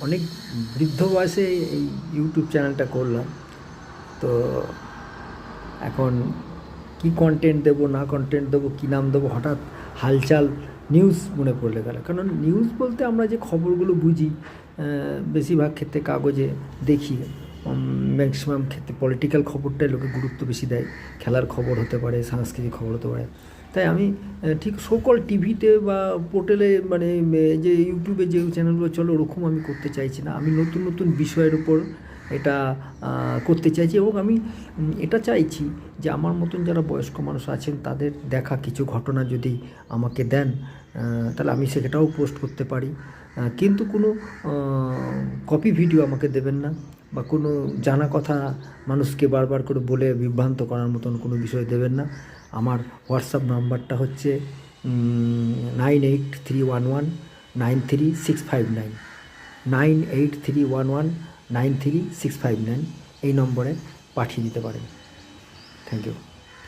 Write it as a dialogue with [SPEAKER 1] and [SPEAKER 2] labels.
[SPEAKER 1] অনেক বৃদ্ধ বয়সে এই ইউটিউব চ্যানেলটা করলাম। তো এখন কি কন্টেন্ট দেবো না কন্টেন্ট দেবো কী নাম দেবো, হঠাৎ হালচাল নিউজ মনে পড়লে গেল। কারণ নিউজ বলতে আমরা যে খবরগুলো বুঝি বেশিরভাগ ক্ষেত্রে কাগজে দেখি, ম্যাক্সিমাম ক্ষেত্রে পলিটিক্যাল খবরটাই লোকে গুরুত্ব বেশি দেয়। খেলার খবর হতে পারে, সাংস্কৃতিক খবর হতে পারে। তাই আমি ঠিক সকল টিভিতে বা পোর্টালে মানে যে ইউটিউবে যে চ্যানেলগুলো চলে ওরকম আমি করতে চাইছি না। আমি নতুন নতুন বিষয়ের উপর এটা করতে চাইছি এবং আমি এটা চাইছি যে আমার মতন যারা বয়স্ক মানুষ আছেন তাদের দেখা কিছু ঘটনা যদি আমাকে দেন তাহলে আমি সেটাও পোস্ট করতে পারি। কিন্তু কোনো কপি ভিডিও আমাকে দেবেন না বা কোনো জানা কথা মানুষকে বারবার করে বলে বিভ্রান্ত করার মতন কোনো বিষয় দেবেন না। আমার হোয়াটসঅ্যাপ নাম্বারটা হচ্ছে 9831193659, 9831193659, এই নম্বরে পাঠিয়ে দিতে পারেন। Thank you.